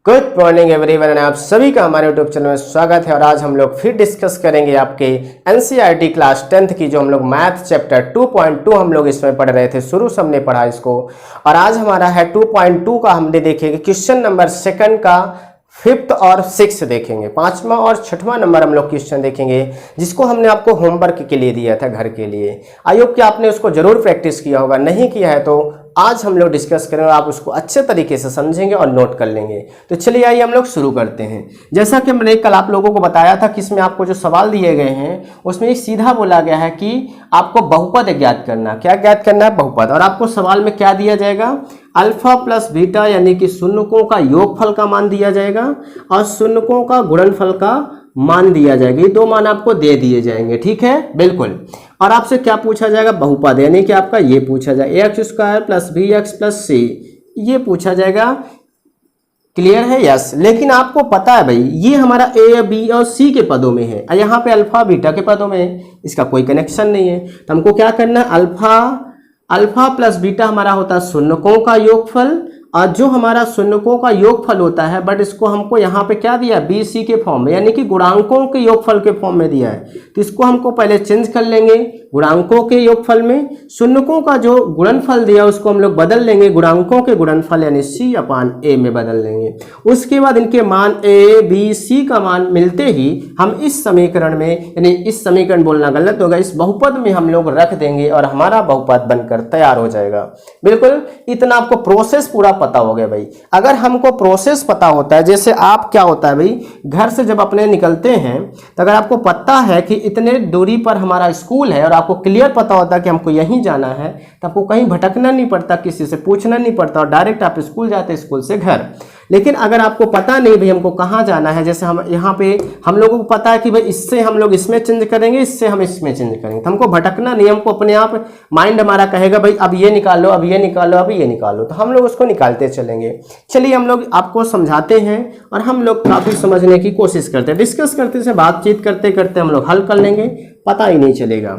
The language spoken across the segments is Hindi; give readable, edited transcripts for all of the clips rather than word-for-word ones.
गुड मॉर्निंग एवरीवन, आप सभी का हमारे यूट्यूब चैनल में स्वागत है। और आज हम लोग फिर डिस्कस करेंगे आपके एनसीईआरटी क्लास 10th की, जो हम लोग मैथ चैप्टर 2.2 हम लोग इसमें पढ़ रहे थे। शुरू से हमने पढ़ा इसको, और आज हमारा है 2.2 का। हमने देखेंगे क्वेश्चन नंबर 2 का 5th और 6th देखेंगे। 5वां और 6वां नंबर हम लोग क्वेश्चन देखेंगे, जिसको हमने आपको होमवर्क के लिए दिया था, घर के लिए। आई होप कि आपने उसको जरूर प्रैक्टिस किया होगा। नहीं किया है तो आज हम लोग डिस्कस करेंगे, आप उसको अच्छे तरीके से समझेंगे और नोट कर लेंगे। तो चलिए आइए हम लोग शुरू करते हैं। जैसा कि मैंने कल आप लोगों को बताया था कि इसमें आपको जो सवाल दिए गए हैं उसमें एक सीधा बोला गया है कि आपको बहुपद ज्ञात करना। क्या ज्ञात करना है? बहुपद। और आपको सवाल में क्या दिया जाएगा? अल्फा प्लस बीटा यानी कि शून्यकों का योगफल का मान दिया जाएगा और शून्यकों का गुणनफल का मान दिया जाएगा। ये दो मान आपको दे दिए जाएंगे, ठीक है, बिल्कुल। और आपसे क्या पूछा जाएगा? बहुपद, यानी कि आपका ये पूछा जाएगा a² plus bx plus c, ये पूछा जाएगा। क्लियर है? यस। लेकिन आपको पता है भाई, ये हमारा a, b और c के पदों में है, यहाँ पे अल्फा बीटा के पदों में है, इसका कोई कनेक्शन नहीं है। तो हमको क्या करना है? अल्फा प्लस बीटा हमारा होता है शून्यकों का योगफल, और जो हमारा शून्यकों का योगफल होता है, बट इसको हमको यहाँ पे क्या दिया? बी सी के फॉर्म में, यानी कि गुणांकों के योगफल के फॉर्म में दिया है। तो इसको हमको पहले चेंज कर लेंगे गुणांकों के योगफल में। शून्यकों का जो गुणनफल दिया उसको हम लोग बदल लेंगे गुणांकों के गुणनफल यानी c/a में बदल लेंगे। उसके बाद इनके मान a, b, c का मान मिलते ही हम इस समीकरण में, यानी इस समीकरण बोलना गलत होगा, इस बहुपद में हम लोग रख देंगे और हमारा बहुपद बनकर तैयार हो जाएगा। बिल्कुल, इतना आपको प्रोसेस पूरा पता हो गया भाई। अगर हमको प्रोसेस पता होता है, जैसे आप क्या होता है भाई, घर से जब अपने निकलते हैं तो अगर आपको पता है कि इतने दूरी पर हमारा स्कूल है और आपको क्लियर पता होता है कि हमको यहीं जाना है, तो आपको कहीं भटकना नहीं पड़ता, किसी से पूछना नहीं पड़ता, और डायरेक्ट आप स्कूल जाते, स्कूल से घर। लेकिन अगर आपको पता नहीं भाई हमको कहाँ जाना है, जैसे हम यहाँ पे हम लोगों को पता है कि भाई इससे हम लोग इसमें चेंज करेंगे, इससे हम इसमें चेंज करेंगे, तो हमको भटकना नहीं, हमको अपने आप माइंड हमारा कहेगा भाई अब ये निकालो, अब ये निकालो, अब ये निकालो, तो हम लोग उसको निकालते चलेंगे। चलिए हम लोग आपको समझाते हैं और हम लोग काफ़ी समझने की कोशिश करते हैं। डिस्कस करते से बातचीत करते करते हम लोग हल कर लेंगे, पता ही नहीं चलेगा।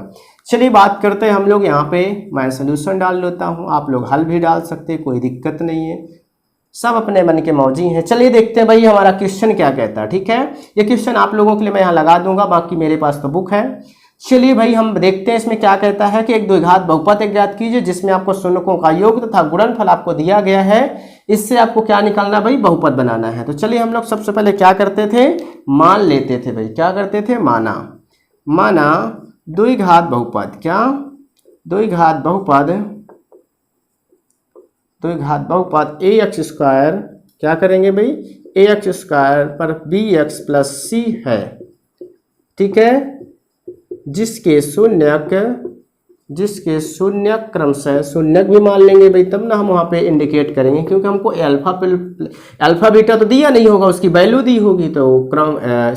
चलिए बात करते हैं हम लोग। यहाँ पे मैं सोल्यूशन डाल लेता हूँ, आप लोग हल भी डाल सकते हैं, कोई दिक्कत नहीं है, सब अपने मन के मौजी हैं। चलिए देखते हैं भाई हमारा क्वेश्चन क्या कहता है, ठीक है। ये क्वेश्चन आप लोगों के लिए मैं यहाँ लगा दूंगा, बाकी मेरे पास तो बुक है। चलिए भाई हम देखते हैं इसमें क्या कहता है कि एक द्विघात बहुपद ज्ञात कीजिए जिसमें आपको शून्यकों का योग तथा गुणनफल आपको दिया गया है। इससे आपको क्या निकालना भाई? बहुपद बनाना है। तो चलिए हम लोग सबसे पहले क्या करते थे? मान लेते थे भाई। क्या करते थे? माना द्विघात बहुपद। क्या? द्विघात बहुपद ax², क्या करेंगे भाई? ax² पर bx प्लस c है, ठीक है, जिसके शून्यक क्रमशः, शून्यक भी मान लेंगे भाई, तब ना हम वहाँ पे इंडिकेट करेंगे, क्योंकि हमको अल्फा बीटा तो दिया नहीं होगा, उसकी वैल्यू दी होगी, तो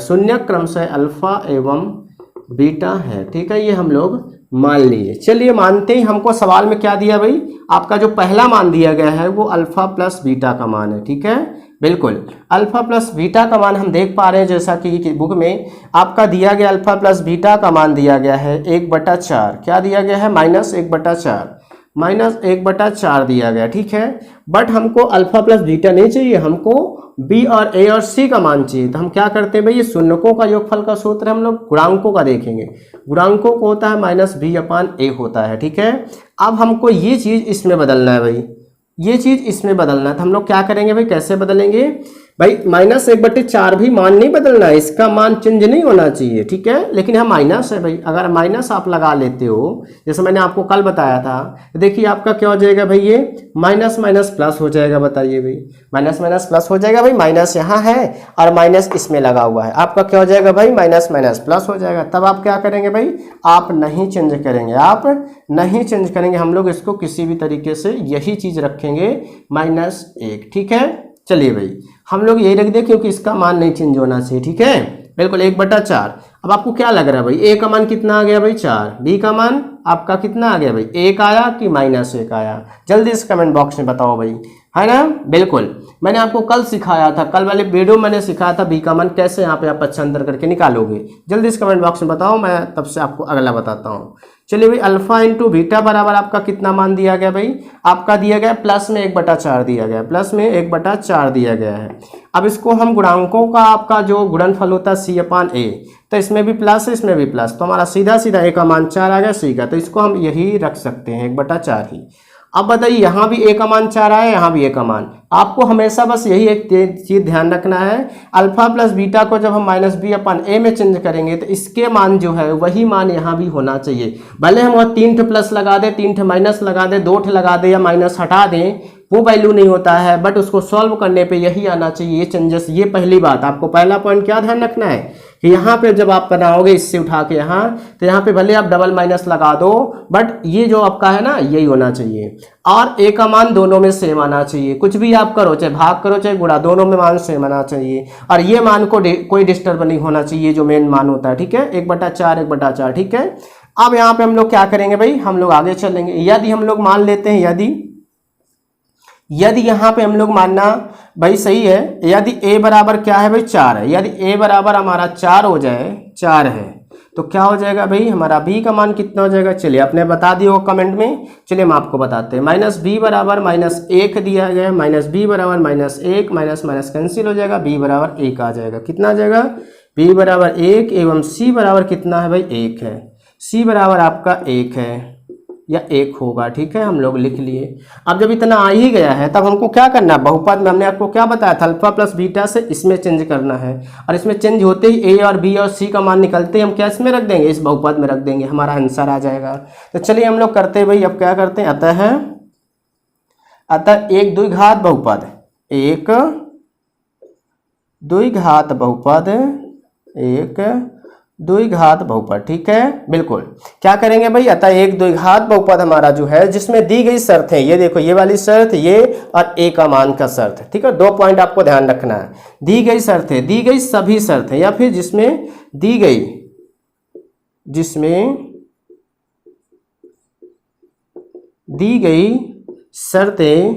शून्यक क्रमशः अल्फा एवं बीटा है, ठीक है, ये हम लोग मान लिए। चलिए मानते ही हमको सवाल में क्या दिया भाई? आपका जो पहला मान दिया गया है वो अल्फा प्लस बीटा का मान है, ठीक है, बिल्कुल। अल्फा प्लस बीटा का मान हम देख पा रहे हैं, जैसा कि बुक में आपका दिया गया अल्फा प्लस बीटा का मान दिया गया है 1/4। क्या दिया गया है? -1/4 दिया गया, ठीक है। बट हमको अल्फा प्लस बीटा नहीं चाहिए, हमको बी और ए और सी का मान चाहिए। तो हम क्या करते हैं भाई? ये शून्यकों का योगफल का सूत्र हम लोग गुणांकों का देखेंगे। गुणांकों को होता है -b/a होता है, ठीक है। अब हमको ये चीज़ इसमें बदलना है भाई, ये चीज़ इसमें बदलना है। तो हम लोग क्या करेंगे भाई? कैसे बदलेंगे भाई? -1/4 भी मान नहीं बदलना है, इसका मान चेंज नहीं होना चाहिए, ठीक है। लेकिन यहाँ माइनस है भाई, अगर माइनस आप लगा लेते हो, जैसे मैंने आपको कल बताया था, तो देखिए आपका क्या हो जाएगा भाई? ये माइनस माइनस प्लस हो जाएगा। बताइए भाई, माइनस माइनस प्लस हो जाएगा भाई। माइनस यहाँ है और माइनस इसमें लगा हुआ है, आपका क्या हो जाएगा भाई? माइनस माइनस प्लस हो जाएगा। तब आप क्या करेंगे भाई? आप नहीं चेंज करेंगे, हम लोग इसको किसी भी तरीके से यही चीज़ रखेंगे -1, ठीक है। चलिए भाई हम लोग यही रख दें, क्योंकि इसका मान नहीं चेंज होना चाहिए, ठीक है, बिल्कुल। 1/4। अब आपको क्या लग रहा है भाई? ए का मान कितना आ गया भाई? 4। बी का मान आपका कितना आ गया भाई? 1 आया कि -1 आया? जल्दी से कमेंट बॉक्स में बताओ भाई, है ना, बिल्कुल। मैंने आपको कल सिखाया था, कल वाले वीडियो मैंने सिखाया था बी का मान कैसे यहाँ पे आप पक्षांतर करके निकालोगे। जल्दी से कमेंट बॉक्स में बताओ, मैं तब से आपको अगला बताता हूँ। चलिए भाई अल्फा इंटू बीटा बराबर आपका कितना मान दिया गया भाई, आपका दिया गया प्लस में 1/4 दिया गया, प्लस में 1/4 दिया गया है। अब इसको हम गुणांकों का आपका जो गुणनफल होता है C/A, तो इसमें भी प्लस है इसमें भी प्लस, तो हमारा सीधा सीधा A का मान 4 आ गया C का, तो इसको हम यही रख सकते हैं 1/4 ही। अब बताइए यहाँ भी A का मान 4 आया, यहाँ भी A का मान, आपको हमेशा बस यही एक चीज ध्यान रखना है, अल्फा प्लस बीटा को जब हम -B/A में चेंज करेंगे तो इसके मान जो है वही मान यहाँ भी होना चाहिए। भले हम वह 3 प्लस लगा दें, 3 माइनस लगा दें, 2 लगा दें या माइनस हटा दें, वो वैल्यू नहीं होता है, बट उसको सॉल्व करने पे यही आना चाहिए, ये चेंजेस। ये पहली बात, आपको पहला पॉइंट क्या ध्यान रखना है कि यहाँ पे जब आप बनाओगे इससे उठा के यहाँ, तो यहाँ पे भले आप डबल माइनस लगा दो, बट ये जो आपका है ना यही होना चाहिए। और A का मान दोनों में सेम आना चाहिए, कुछ भी आप करो, चाहे भाग करो चाहे गुणा, दोनों में मान सेम आना चाहिए। और ये मान को कोई डिस्टर्ब नहीं होना चाहिए, जो मेन मान होता है, ठीक है, 1/4 1/4, ठीक है। अब यहाँ पे हम लोग क्या करेंगे भाई, हम लोग आगे चलेंगे। यदि हम लोग मान लेते हैं, यदि यहाँ पे हम लोग मानना भाई सही है, यदि A बराबर क्या है भाई 4 है, यदि A बराबर हमारा 4 हो जाए, 4 है, तो क्या हो जाएगा भाई, हमारा B का मान कितना हो जाएगा, चलिए आपने बता दिया होगा कमेंट में, चलिए हम आपको बताते हैं। -B बराबर -1 दिया गया है, -B बराबर -1, माइनस माइनस कैंसिल हो जाएगा, B बराबर 1 आ जाएगा। कितना आ जाएगा, B बराबर 1 एवं C बराबर कितना है भाई 1 है, C बराबर आपका 1 है या 1 होगा, ठीक है, हम लोग लिख लिए। अब जब इतना आ ही गया है तब हमको क्या करना है, बहुपद में हमने आपको क्या बताया था, अल्फा प्लस बीटा से इसमें चेंज करना है, और इसमें चेंज होते ही A और B और C का मान निकलते ही हम क्या इसमें रख देंगे, इस बहुपद में रख देंगे, हमारा आंसर आ जाएगा। तो चलिए हम लोग करते हैं भाई, अब क्या करते हैं, अतः 1 द्विघात बहुपद, 1 द्विघात बहुपद, 1 द्विघात बहुपद, ठीक है, बिल्कुल। क्या करेंगे भाई, अतः 1 द्विघात बहुपद हमारा जो है, जिसमें दी गई शर्त है, ये देखो ये वाली शर्त, ये और A का मान का शर्त, ठीक है, 2 पॉइंट आपको ध्यान रखना है। दी गई शर्त है, दी गई सभी शर्त है, या फिर जिसमें दी गई शर्तें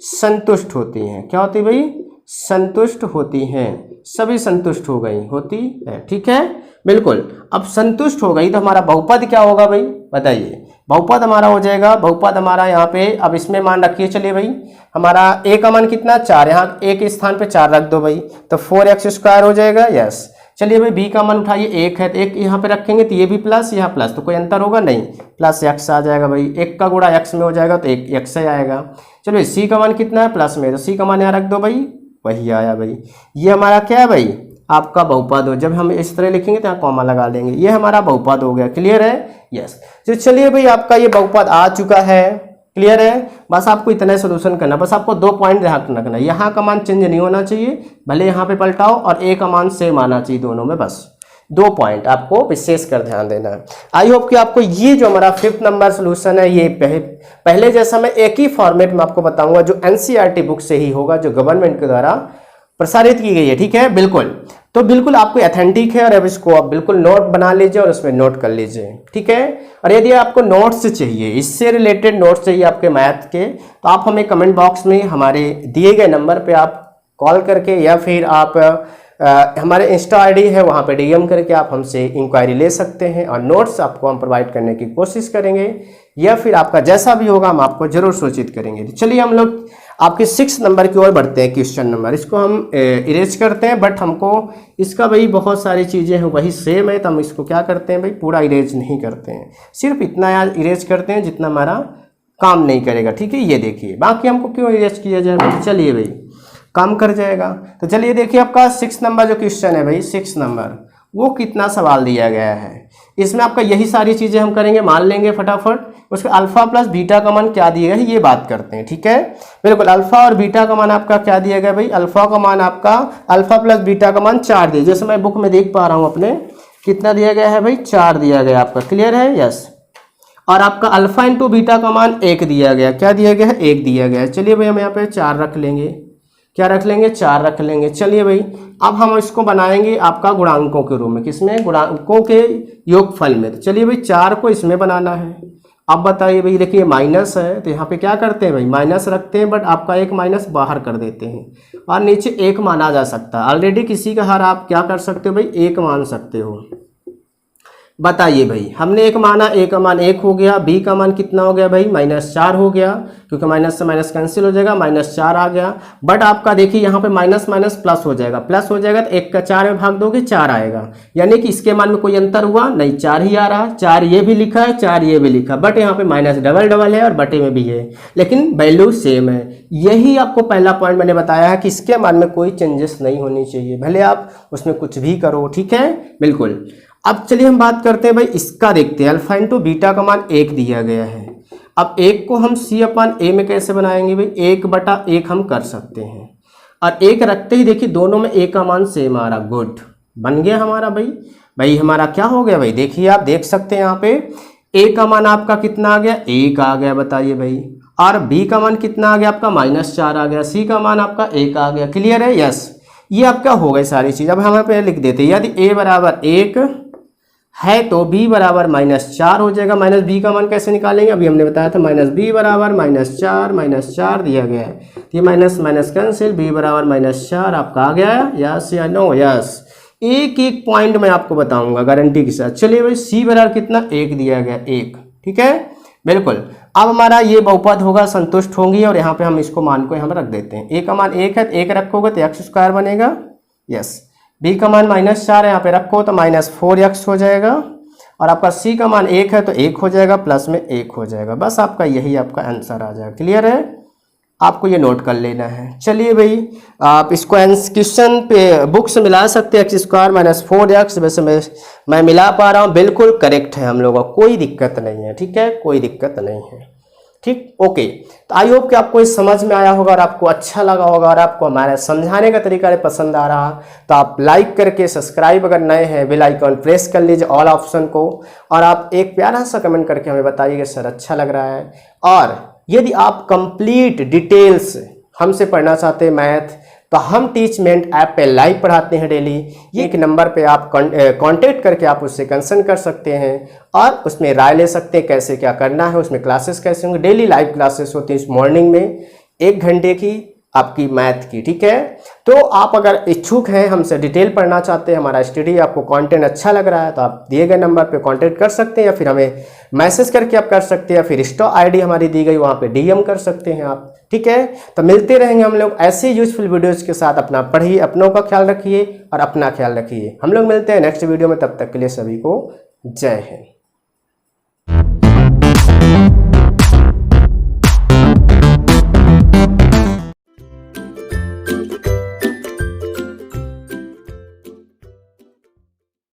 संतुष्ट होती हैं, क्या होती भाई, संतुष्ट होती हैं, सभी संतुष्ट हो गई, होती है, ठीक है, बिल्कुल। अब संतुष्ट हो गई तो हमारा बहुपद क्या होगा भाई, बताइए, बहुपद हमारा हो जाएगा, बहुपद हमारा यहाँ पे, अब इसमें मान रखिए, चलिए भाई हमारा A का मान कितना 4, यहाँ A के स्थान पे 4 रख दो भाई, तो 4x² हो जाएगा, यस। चलिए भाई B का मान उठाइए, 1 है तो 1 यहाँ पे रखेंगे, तो ये भी प्लस यहाँ प्लस, तो कोई अंतर होगा नहीं, प्लस x आ जाएगा भाई, 1 का गुणा x में हो जाएगा तो 1 x से आएगा। चलिए C का मान कितना है, प्लस में, तो C का मान यहाँ रख दो भाई, वही आया भाई। ये हमारा क्या है भाई, आपका बहुपद हो, जब हम इस तरह लिखेंगे तो यहाँ कॉमा लगा लेंगे, ये हमारा बहुपद हो गया, क्लियर है, यस। तो चलिए भाई आपका ये बहुपद आ चुका है, क्लियर है, बस आपको इतना सोल्यूशन करना, बस आपको 2 पॉइंट ध्यान रखना, यहाँ का मान चेंज नहीं होना चाहिए, भले यहाँ पे पलटाओ, और A का मान सेम आना चाहिए दोनों में, बस 2 पॉइंट आपको विशेष कर ध्यान देना है। आई होप कि आपको ये जो हमारा 5th नंबर सोल्यूशन है, ये पहले जैसा मैं एक ही फॉर्मेट में आपको बताऊंगा, जो NCERT बुक से ही होगा, जो गवर्नमेंट के द्वारा प्रसारित की गई है, ठीक है, बिल्कुल। तो बिल्कुल आपको ऑथेंटिक है, और अब इसको आप बिल्कुल नोट बना लीजिए और उसमें नोट कर लीजिए, ठीक है। और यदि आपको नोट्स चाहिए, इससे रिलेटेड नोट्स चाहिए आपके मैथ के, तो आप हमें कमेंट बॉक्स में हमारे दिए गए नंबर पे आप कॉल करके, या फिर आप हमारे इंस्टा आईडी है वहाँ पे DM करके आप हमसे इंक्वायरी ले सकते हैं, और नोट्स आपको हम प्रोवाइड करने की कोशिश करेंगे, या फिर आपका जैसा भी होगा हम आपको जरूर सूचित करेंगे। चलिए हम लोग आपके 6 नंबर की ओर बढ़ते हैं, क्वेश्चन नंबर, इसको हम इरेज करते हैं, बट हमको इसका भाई बहुत सारी चीज़ें हैं वही सेम है, तो हम इसको क्या करते हैं भाई, पूरा इरेज नहीं करते हैं, सिर्फ इतना यार इरेज करते हैं जितना हमारा काम नहीं करेगा, ठीक है। ये देखिए, बाकी हमको क्यों इरेज किया जाए भाई, चलिए भाई काम कर जाएगा। तो चलिए देखिए आपका 6 नंबर जो क्वेश्चन है भाई, 6 नंबर, वो कितना सवाल दिया गया है, इसमें आपका यही सारी चीज़ें हम करेंगे, मान लेंगे फटाफट, उसके अल्फा प्लस बीटा का मान क्या दिया गया है ये बात करते हैं, ठीक है, बिल्कुल। अल्फा और बीटा का मान आपका क्या दिया गया भाई, अल्फा का मान आपका, अल्फा प्लस बीटा का मान 4 दिया, जैसे मैं बुक में देख पा रहा हूँ अपने, कितना दिया गया है भाई, 4 दिया गया आपका, क्लियर है, यस। और आपका अल्फा इंटू बीटा का मान 1 दिया गया, क्या दिया गया है, 1 दिया गया है। चलिए भाई हम यहाँ पे 4 रख लेंगे, क्या रख लेंगे, 4 रख लेंगे। चलिए भाई अब हम इसको बनाएंगे आपका गुणांकों के रूप में, किसमें, गुणांकों के योगफल में। तो चलिए भाई 4 को इसमें बनाना है। अब बताइए भाई, देखिए माइनस है तो यहाँ पे क्या करते हैं भाई, माइनस रखते हैं, बट आपका एक माइनस बाहर कर देते हैं, और नीचे 1 माना जा सकता है। ऑलरेडी किसी का हर आप क्या कर सकते हो भाई, 1 मान सकते हो, बताइए भाई, हमने एक माना, ए का मान 1 हो गया, बी का मान कितना हो गया भाई -4 हो गया, क्योंकि माइनस से माइनस कैंसिल हो जाएगा, -4 आ गया। बट आपका देखिए यहाँ पे माइनस माइनस प्लस हो जाएगा, प्लस हो जाएगा तो 1 का 4 में भाग दोगे 4 आएगा, यानी कि इसके मान में कोई अंतर हुआ नहीं, 4 ही आ रहा, 4 ये भी लिखा है, 4 ये भी लिखा, बट यहाँ पे माइनस डबल डबल है और बटे में भी है, लेकिन वैल्यू सेम है। यही आपको पहला पॉइंट मैंने बताया है कि इसके मान में कोई चेंजेस नहीं होनी चाहिए, भले आप उसमें कुछ भी करो, ठीक है, बिल्कुल। अब चलिए हम बात करते हैं भाई इसका, देखते हैं अल्फा इंटू बीटा का मान 1 दिया गया है। अब 1 को हम c अपान a में कैसे बनाएंगे भाई, 1/1 हम कर सकते हैं, और 1 रखते ही देखिए दोनों में a का मान सेम आ रहा, गुड, बन गया हमारा भाई हमारा क्या हो गया भाई, देखिए आप देख सकते हैं यहाँ पे a का मान आपका कितना आ गया, 1 आ गया, बताइए भाई, और b का मान कितना आ गया आपका -4 आ गया, c का मान आपका 1 आ गया, क्लियर है, यस, ये आपका हो गई सारी चीज़। अब हम यहाँ पे लिख देते हैं, यदि a बराबर 1 है तो b बराबर -4 हो जाएगा। माइनस b का मान कैसे निकालेंगे, अभी हमने बताया था, -b बराबर -4 दिया गया है, ये माइनस माइनस कैंसिल, b बराबर -4 आपका आ गया, यस या नो, यस, एक एक पॉइंट मैं आपको बताऊंगा गारंटी के साथ। चलिए भाई c बराबर कितना, 1 दिया गया, 1, ठीक है, बिल्कुल। अब हमारा ये बहुपद होगा, संतुष्ट होंगी, और यहाँ पे हम इसको मान को हम रख देते हैं, a का मान 1 है तो 1 रखोगे तो x² बनेगा, यस, b का मान -4 है, यहाँ पे रखो तो -4x हो जाएगा, और आपका c का मान 1 है तो 1 हो जाएगा, प्लस में 1 हो जाएगा, बस आपका यही आपका आंसर आ जाएगा, क्लियर है, आपको ये नोट कर लेना है। चलिए भाई, आप इसको क्वेश्चन पे बुक से मिला सकते हैं, x² - 4x, वैसे मैं मिला पा रहा हूँ, बिल्कुल करेक्ट है हम लोगों का, कोई दिक्कत नहीं है, ठीक है, कोई दिक्कत नहीं है, ठीक, ओके। तो आई होप कि आपको ये समझ में आया होगा और आपको अच्छा लगा होगा, और आपको हमारे समझाने का तरीका पसंद आ रहा, तो आप लाइक करके, सब्सक्राइब अगर नए हैं बेल आइकन प्रेस कर लीजिए, ऑल ऑप्शन को, और आप एक प्यारा सा कमेंट करके हमें बताइए सर अच्छा लग रहा है। और यदि आप कंप्लीट डिटेल्स हमसे पढ़ना चाहते हैं मैथ, तो हम टीचमेंट ऐप पे लाइव पढ़ाते हैं डेली, ये एक नंबर पे आप कांटेक्ट करके आप उससे कंसर्न कर सकते हैं और उसमें राय ले सकते हैं कैसे क्या करना है, उसमें क्लासेस कैसे होंगे, डेली लाइव क्लासेस होती हैं इस मॉर्निंग में 1 घंटे की आपकी मैथ की, ठीक है। तो आप अगर इच्छुक हैं, हमसे डिटेल पढ़ना चाहते हैं, हमारा स्टडी आपको कंटेंट अच्छा लग रहा है, तो आप दिए गए नंबर पे कांटेक्ट कर सकते हैं, या फिर हमें मैसेज करके आप कर सकते हैं, या फिर इंस्टा आईडी हमारी दी गई वहाँ पे डीएम कर सकते हैं आप, ठीक है। तो मिलते रहेंगे हम लोग ऐसे यूजफुल वीडियोज़ के साथ, अपना पढ़िए, अपनों का ख्याल रखिए और अपना ख्याल रखिए। हम लोग मिलते हैं नेक्स्ट वीडियो में, तब तक के लिए सभी को जय हिंद।